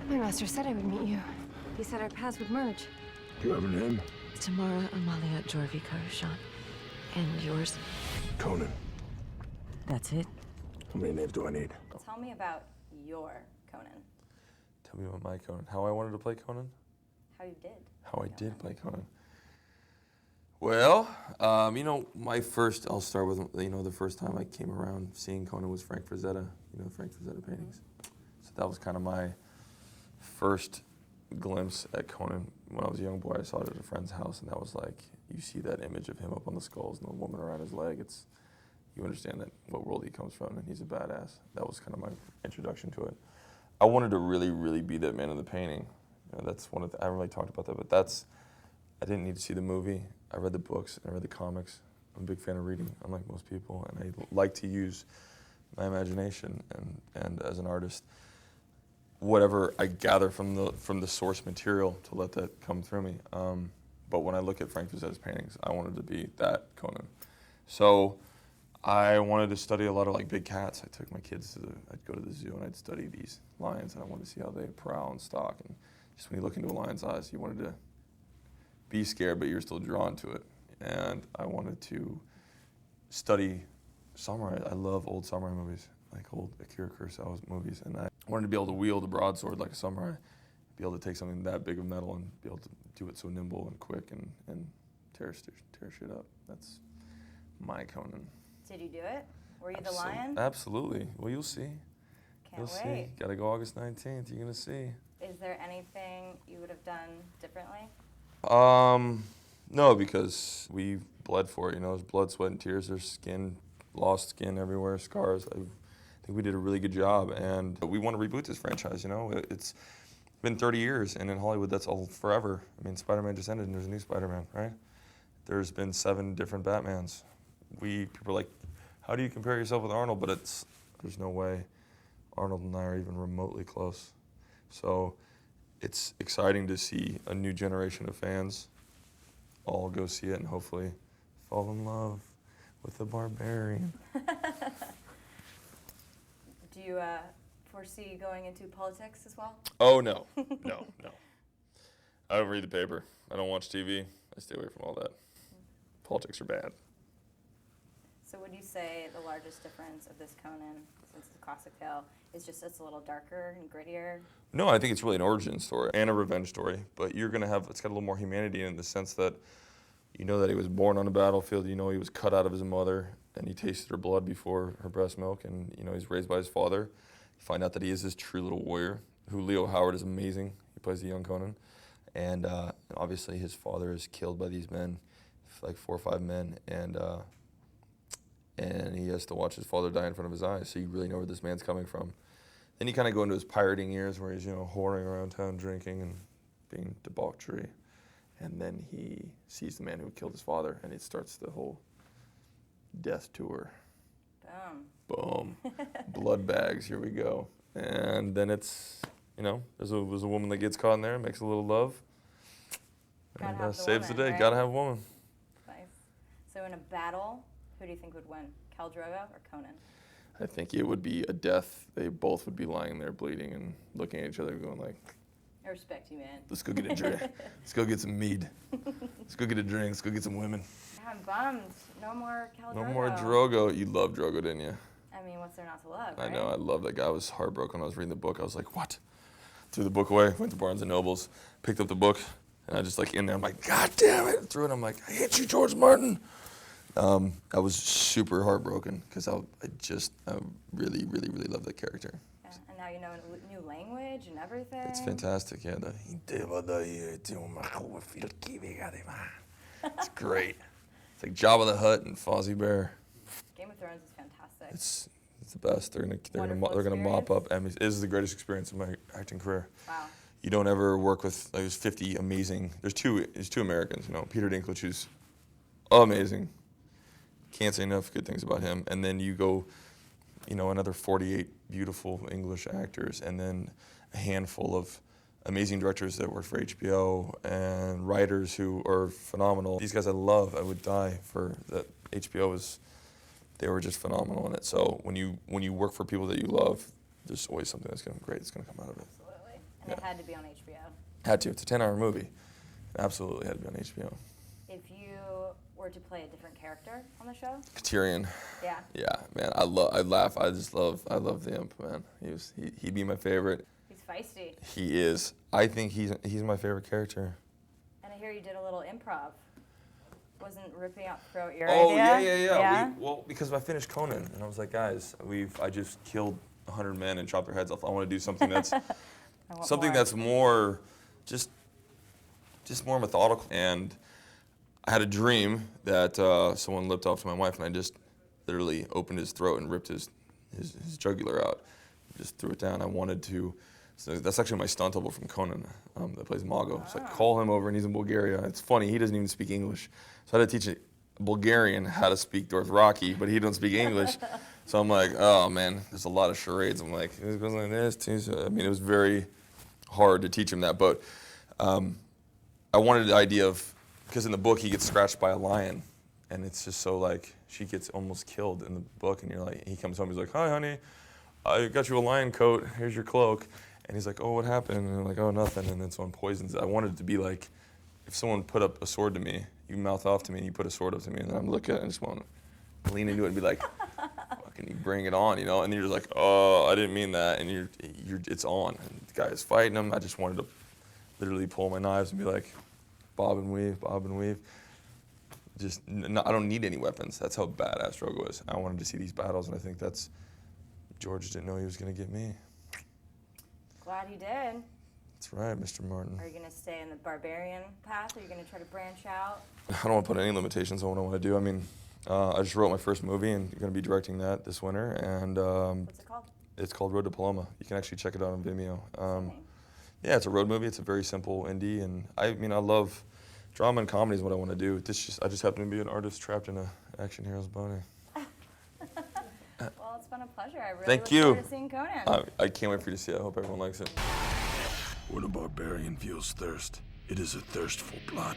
My master said I would meet you. He said our paths would merge. Do you have a name? Tamara Amalia Jorvi Karushan. And yours? Conan. That's it? How many names do I need? Tell me about your Conan. Tell me about my Conan. How I wanted to play Conan? How you did. How I did play Conan. Well, you know, I'll start with, you know, the first time I came around seeing Conan was Frank Frazetta, you know, Frank Frazetta paintings. So that was kind of my first glimpse at Conan. When I was a young boy, I saw it at a friend's house, and that was like, you see that image of him up on the skulls and the woman around his leg. You understand that what world he comes from, and he's a badass. That was kind of my introduction to it. I wanted to really, really be that man in the painting. You know, that's one of I haven't really talked about that, but I didn't need to see the movie. I read the books, and I read the comics. I'm a big fan of reading, unlike most people, and I like to use my imagination, and as an artist, whatever I gather from the source material to let that come through me. But when I look at Frank Frazetta's paintings, I wanted to be that Conan. So I wanted to study a lot of like big cats. I took my kids I'd go to the zoo and I'd study these lions, and I wanted to see how they prowl and stalk. And just when you look into a lion's eyes, you wanted to be scared, but you're still drawn to it. And I wanted to study samurai. I love old samurai movies, like old Akira Kurosawa movies. And I wanted to be able to wield a broadsword like a samurai, be able to take something that big of metal and be able to do it so nimble and quick and tear shit up. That's my Conan. Did you do it? Were you the lion? Absolutely. Well, you'll see. Can't wait. See. Gotta go August 19th. You're gonna see. Is there anything you would have done differently? No, because we bled for it. You know, there's blood, sweat, and tears. There's skin, lost skin everywhere, scars. I think we did a really good job, and we want to reboot this franchise. You know, it's been 30 years, and in Hollywood, that's all forever. I mean, Spider-Man just ended, and there's a new Spider-Man, right? There's been 7 different Batmans. People are like, how do you compare yourself with Arnold? But there's no way Arnold and I are even remotely close. So it's exciting to see a new generation of fans all go see it and hopefully fall in love with the Barbarian. Do you foresee going into politics as well? Oh, no. No. I don't read the paper. I don't watch TV. I stay away from all that. Politics are bad. So would you say the largest difference of this Conan, since it's a classic tale, is just it's a little darker and grittier? No, I think it's really an origin story and a revenge story, but it's got a little more humanity in the sense that you know that he was born on a battlefield, you know he was cut out of his mother, and he tasted her blood before her breast milk, and you know he's raised by his father. You find out that he is this true little warrior, who Leo Howard is amazing. He plays the young Conan, and obviously his father is killed by these men, like 4 or 5 men, and he has to watch his father die in front of his eyes, so you really know where this man's coming from. Then you kind of go into his pirating years where he's, you know, whoring around town, drinking and being debauchery. And then he sees the man who killed his father, and it starts the whole death tour. Boom. Blood bags, here we go. And then it's, you know, there's a woman that gets caught in there, makes a little love, and saves the day. Right? Gotta have a woman. Nice. So in a battle, who do you think would win, Khal Drogo or Conan? I think it would be a death. They both would be lying there bleeding and looking at each other going like, I respect you, man. let's go get a drink. Let's go get some mead. Let's go get a drink. Let's go get some women. I'm bummed. No more Khal Drogo. No more Drogo. You loved Drogo, didn't you? I mean, what's there not to love, I right? know. I love that guy. I was heartbroken when I was reading the book. I was like, what? Threw the book away, went to Barnes & Nobles, picked up the book, and I just like in there, I'm like, God damn it. Threw it. I'm like, I hate you, George Martin. I was super heartbroken because I really, really, really love that character. Yeah, and now you know a new language and everything. It's fantastic, yeah. It's great. It's like Jabba the Hutt and Fozzie Bear. Game of Thrones is fantastic. It's the best. They're gonna mop up Emmys. It is the greatest experience of my acting career. Wow. You don't ever work with there's 50 amazing. There's two Americans. You know, Peter Dinklage, who's amazing. Can't say enough good things about him. And then you go, you know, another 48 beautiful English actors, and then a handful of amazing directors that work for HBO and writers who are phenomenal. These guys I love. I would die for that. They were just phenomenal in it. So when you work for people that you love, there's always something that's great that's gonna come out of it. Absolutely. It had to be on HBO. Had to. It's a 10-hour movie. Absolutely had to be on HBO. If you were to play a different character on the show? Tyrion. Yeah. Yeah, man. I laugh. I love the imp, man. He'd be my favorite. He's feisty. He is. I think he's my favorite character. And I hear you did a little improv. Wasn't ripping out throat your Oh, idea? yeah. Well, because I finished Conan, and I was like, guys, I just killed 100 men and chopped their heads off. I want to do something that's that's more, just more methodical. And I had a dream that someone lipped off to my wife, and I just literally opened his throat and ripped his jugular out. Just threw it down. I wanted to. So that's actually my stunt double from Conan that plays Mago. So I call him over, and he's in Bulgaria. It's funny, he doesn't even speak English. So I had to teach a Bulgarian how to speak Dothraki, but he don't speak English. So I'm like, oh man, there's a lot of charades. I'm like, it goes like this too. So, I mean, it was very hard to teach him that. But I wanted the idea of, because in the book he gets scratched by a lion, and it's just so like, she gets almost killed in the book, and you're like, he comes home, he's like, hi honey, I got you a lion coat, here's your cloak. And he's like, oh, what happened? And I'm like, oh, nothing. And then someone poisons it. I wanted it to be like, if someone put up a sword to me, you mouth off to me, and you put a sword up to me, and then I'm looking at it and just want to lean into it and be like, fucking, you bring it on, you know? And you're just like, oh, I didn't mean that. And it's on. And the guy is fighting him. I just wanted to literally pull my knives and be like, bob and weave, bob and weave. I don't need any weapons. That's how badass Drogo is. I wanted to see these battles, and I think George didn't know he was going to get me. Glad you did. That's right, Mr. Martin. Are you going to stay in the Barbarian path? Are you going to try to branch out? I don't want to put any limitations on what I want to do. I mean, I just wrote my first movie, and you're going to be directing that this winter. And What's it called? It's called Road to Paloma. You can actually check it out on Vimeo. Okay. Yeah, it's a road movie. It's a very simple indie, and I mean, I love drama and comedy is what I want to do. I just happen to be an artist trapped in an action hero's body. Well, it's been a pleasure. I really Thank look you. forward to seeing Conan. I can't wait for you to see it. I hope everyone likes it. When a barbarian feels thirst, it is a thirst for blood.